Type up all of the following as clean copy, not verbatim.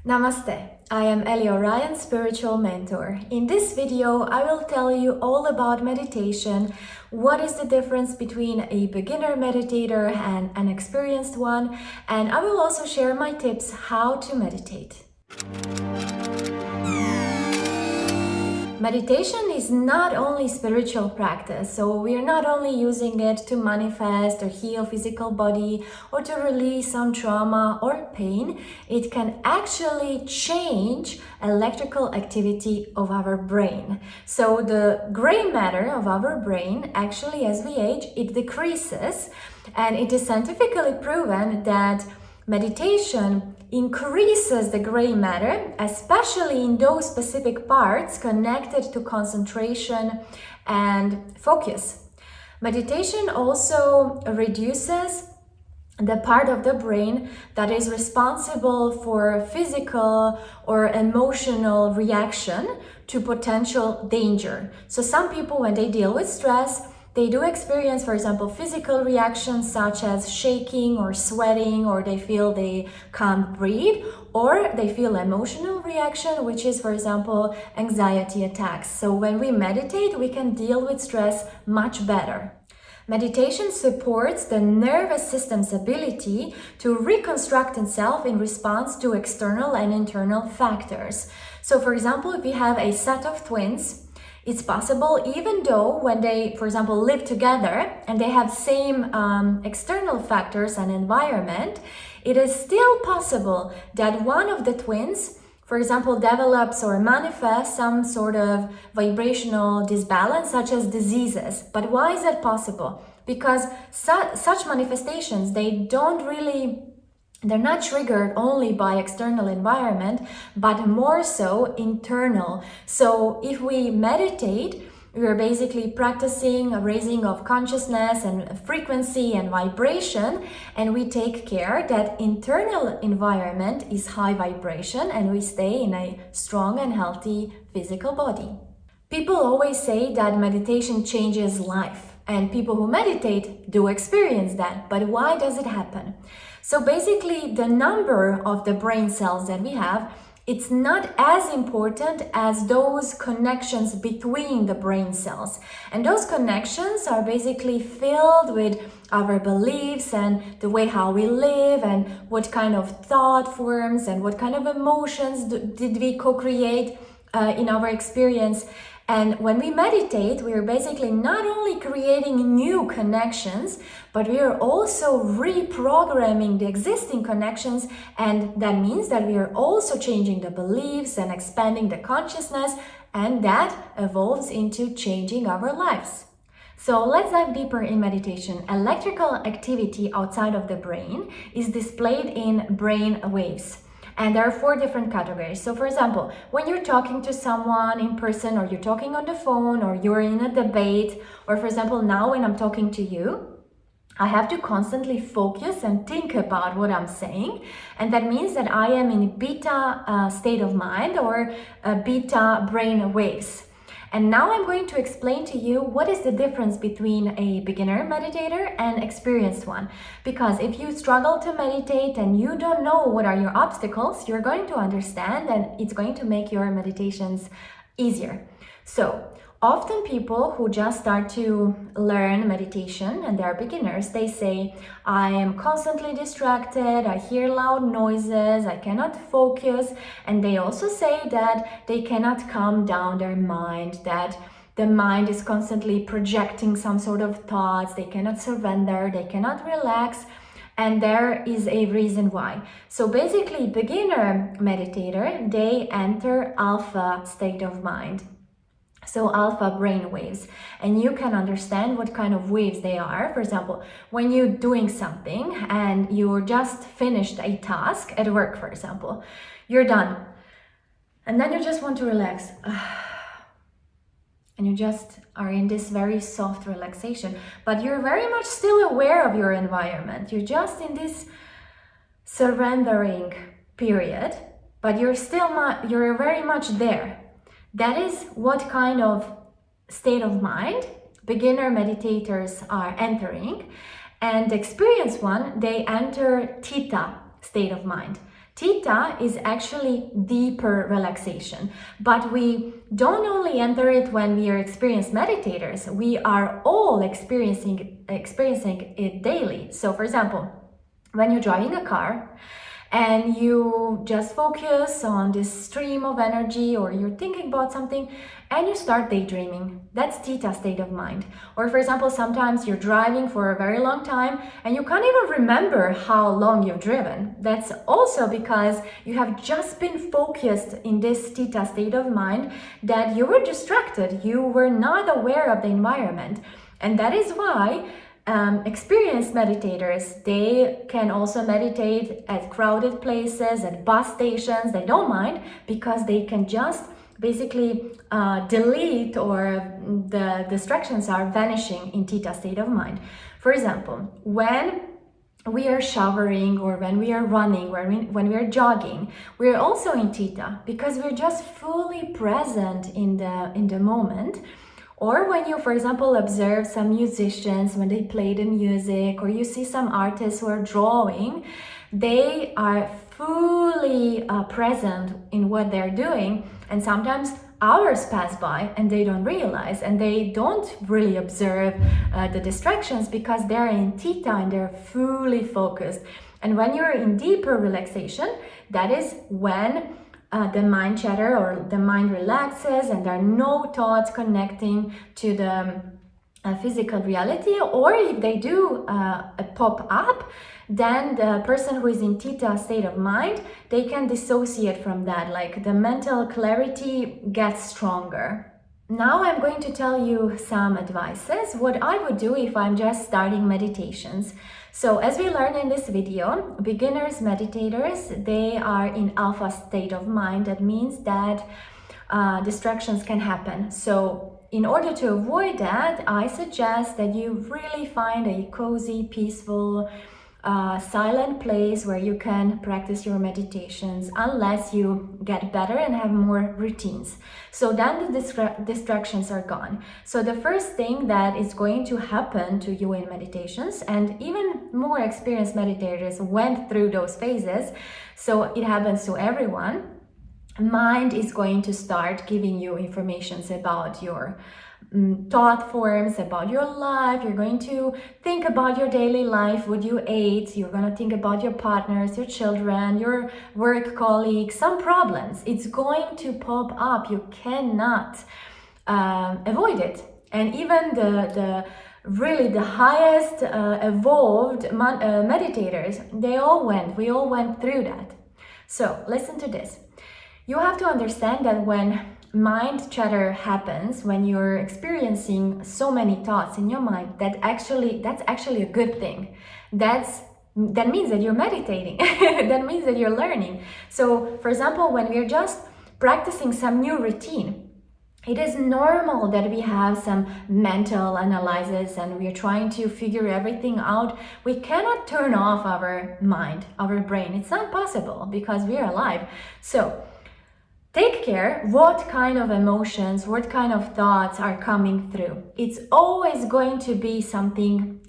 Namaste, I am Ellie Orion, spiritual mentor. In this video, I will tell you all about meditation, what is the difference between a beginner meditator and an experienced one, and I will also share my tips how to meditate. Meditation is not only spiritual practice, so we are not only using it to manifest or heal physical body or to release some trauma or pain. It can actually change electrical activity of our brain. So the gray matter of our brain, actually as we age, it decreases, and it is scientifically proven that meditation increases the gray matter, especially in those specific parts connected to concentration and focus. Meditation also reduces the part of the brain that is responsible for physical or emotional reaction to potential danger. So some people, when they deal with stress, they do experience, for example, physical reactions such as shaking or sweating, or they feel they can't breathe, or they feel emotional reaction, which is, for example, anxiety attacks. So when we meditate, we can deal with stress much better. Meditation supports the nervous system's ability to reconstruct itself in response to external and internal factors. So, for example, if we have a set of twins, it's possible, even though when they, for example, live together and they have same external factors and environment, it is still possible that one of the twins, for example, develops or manifests some sort of vibrational disbalance, such as diseases. But why is that possible? Because such manifestations, they're not triggered only by external environment, but more so internal. So if we meditate, we are basically practicing a raising of consciousness and frequency and vibration, and we take care that internal environment is high vibration and we stay in a strong and healthy physical body. People always say that meditation changes life, and people who meditate do experience that. But why does it happen? So basically, the number of the brain cells that we have, it's not as important as those connections between the brain cells. And those connections are basically filled with our beliefs and the way how we live and what kind of thought forms and what kind of emotions did we co-create in our experience. And when we meditate, we are basically not only creating new connections, but we are also reprogramming the existing connections. And that means that we are also changing the beliefs and expanding the consciousness, and that evolves into changing our lives. So let's dive deeper in meditation. Electrical activity outside of the brain is displayed in brain waves. And there are 4 different categories. So for example, when you're talking to someone in person, or you're talking on the phone, or you're in a debate, or for example, now when I'm talking to you, I have to constantly focus and think about what I'm saying. And that means that I am in beta state of mind, or beta brain waves. And now I'm going to explain to you what is the difference between a beginner meditator and experienced one. Because if you struggle to meditate and you don't know what are your obstacles, you're going to understand, and it's going to make your meditations easier. So often people who just start to learn meditation and they're beginners, they say, I am constantly distracted, I hear loud noises, I cannot focus. And they also say that they cannot calm down their mind, that the mind is constantly projecting some sort of thoughts, they cannot surrender, they cannot relax. And there is a reason why. So basically, beginner meditator, they enter alpha state of mind. So alpha brain waves, and you can understand what kind of waves they are. For example, when you're doing something and you just finished a task at work, for example, you're done, and then you just want to relax, and you just are in this very soft relaxation, but you're very much still aware of your environment. You're just in this surrendering period, but you're very much there. That is what kind of state of mind beginner meditators are entering. And the experienced one, they enter theta state of mind. Theta is actually deeper relaxation, but we don't only enter it when we are experienced meditators. We are all experiencing it daily. So for example, when you're driving a car and you just focus on this stream of energy, or you're thinking about something and you start daydreaming, that's theta state of mind. Or for example, sometimes you're driving for a very long time and you can't even remember how long you've driven. That's also because you have just been focused in this theta state of mind, that you were distracted, you were not aware of the environment. And that is why experienced meditators, they can also meditate at crowded places, at bus stations. They don't mind, because they can just basically delete, or the distractions are vanishing in theta state of mind. For example, when we are showering, or when we are running, when we are jogging, we're also in theta, because we're just fully present in the moment. Or when you, for example, observe some musicians when they play the music, or you see some artists who are drawing, they are fully present in what they're doing. And sometimes hours pass by and they don't realize, and they don't really observe the distractions, because they're in theta and they're fully focused. And when you're in deeper relaxation, that is when the mind chatter, or the mind relaxes, and there are no thoughts connecting to the physical reality. Or if they do pop up, then the person who is in theta state of mind, they can dissociate from that, like the mental clarity gets stronger. Now I'm going to tell you some advices, what I would do if I'm just starting meditations. So as we learn in this video, beginners meditators, they are in alpha state of mind. That means that distractions can happen. So in order to avoid that, I suggest that you really find a cozy, peaceful, silent place where you can practice your meditations, unless you get better and have more routines. So then the distractions are gone. So the first thing that is going to happen to you in meditations, and even more experienced meditators went through those phases, so it happens to everyone, mind is going to start giving you informations about your thought forms, about your life. You're going to think about your daily life, what you ate. You're going to think about your partners, your children, your work colleagues, some problems. It's going to pop up. You cannot avoid it. And even the really the highest evolved meditators, we all went through that. So listen to this. You have to understand that when mind chatter happens, when you're experiencing so many thoughts in your mind, that's actually a good thing. That means that you're meditating. That means that you're learning. So for example, when we're just practicing some new routine, it is normal that we have some mental analysis and we're trying to figure everything out. We cannot turn off our mind, our brain. It's not possible, because we are alive. So take care what kind of emotions, what kind of thoughts are coming through. It's always going to be something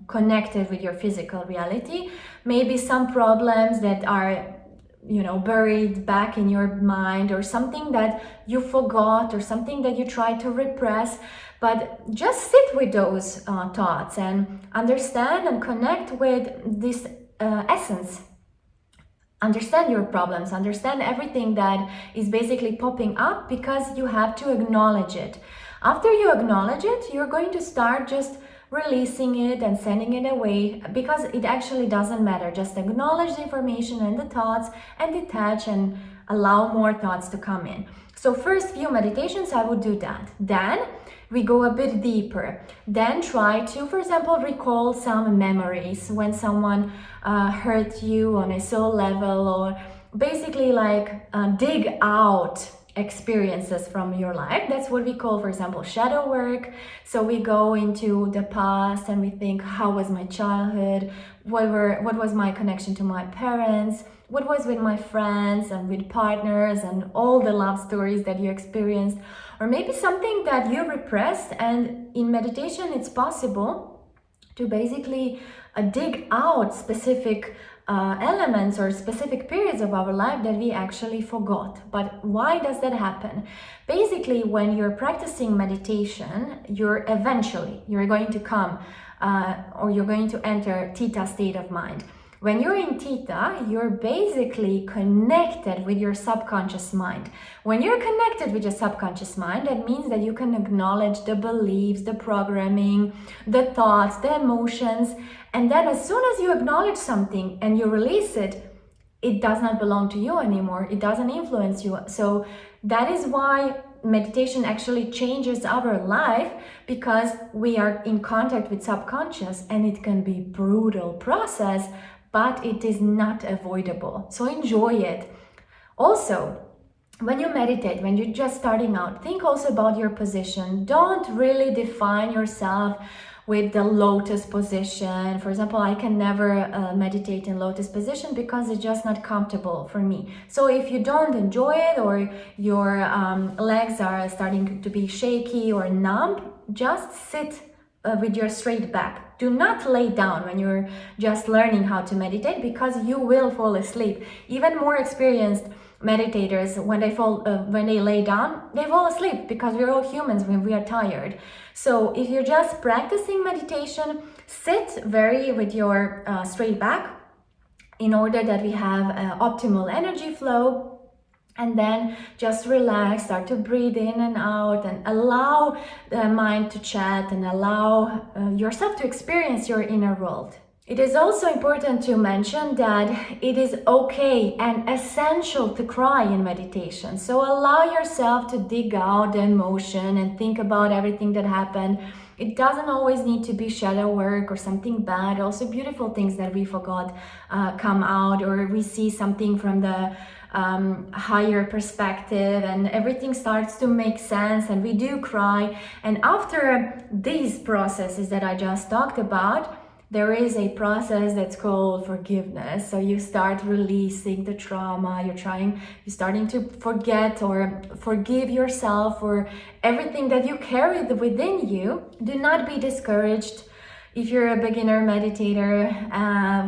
connected with your physical reality. Maybe some problems that are, buried back in your mind, or something that you forgot, or something that you tried to repress. But just sit with those thoughts and understand and connect with this essence. Understand your problems, understand everything that is basically popping up, because you have to acknowledge it. After you acknowledge it, you're going to start just releasing it and sending it away, because it actually doesn't matter. Just acknowledge the information and the thoughts and detach and allow more thoughts to come in. So first few meditations, I would do that. Then we go a bit deeper. Then try to, for example, recall some memories when someone hurt you on a soul level, or basically dig out experiences from your life. That's what we call, for example, shadow work. So we go into the past and we think, how was my childhood? What was my connection to my parents? What was with my friends and with partners, and all the love stories that you experienced? Or maybe something that you repressed, and in meditation it's possible to basically dig out specific elements or specific periods of our life that we actually forgot. But why does that happen? Basically, when you're practicing meditation, you're going to come or you're going to enter theta state of mind. When you're in theta, you're basically connected with your subconscious mind. When you're connected with your subconscious mind, that means that you can acknowledge the beliefs, the programming, the thoughts, the emotions, and then as soon as you acknowledge something and you release it, it does not belong to you anymore. It doesn't influence you. So that is why meditation actually changes our life, because we are in contact with subconscious, and it can be brutal process, but it is not avoidable. So enjoy it. Also, when you meditate, when you're just starting out, think also about your position. Don't really define yourself with the lotus position. For example, I can never meditate in lotus position because it's just not comfortable for me. So if you don't enjoy it, or your legs are starting to be shaky or numb, just sit with your straight back. Do not lay down when you're just learning how to meditate, because you will fall asleep. Even more experienced meditators, when they lay down, they fall asleep, because we're all humans when we are tired. So if you're just practicing meditation, sit with your straight back, in order that we have optimal energy flow. And then just relax, start to breathe in and out, and allow the mind to chat, and allow yourself to experience your inner world. It is also important to mention that it is okay and essential to cry in meditation. So allow yourself to dig out the emotion and think about everything that happened. It doesn't always need to be shadow work or something bad. Also beautiful things that we forgot come out, or we see something from the higher perspective, and everything starts to make sense, and we do cry. And after these processes that I just talked about, there is a process that's called forgiveness. So you start releasing the trauma. You're starting to forget or forgive yourself for everything that you carried within you. Do not be discouraged if you're a beginner meditator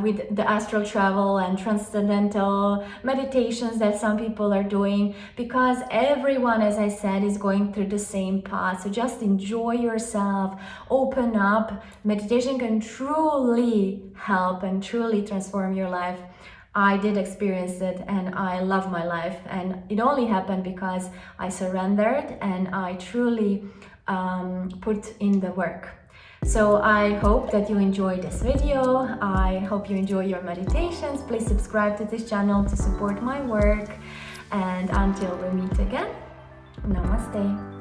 with the astral travel and transcendental meditations that some people are doing, because everyone, as I said, is going through the same path. So just enjoy yourself, open up. Meditation can truly help and truly transform your life. I did experience it, and I love my life, and it only happened because I surrendered and I truly put in the work. So I hope that you enjoyed this video. I hope you enjoy your meditations. Please subscribe to this channel to support my work. And until we meet again, Namaste.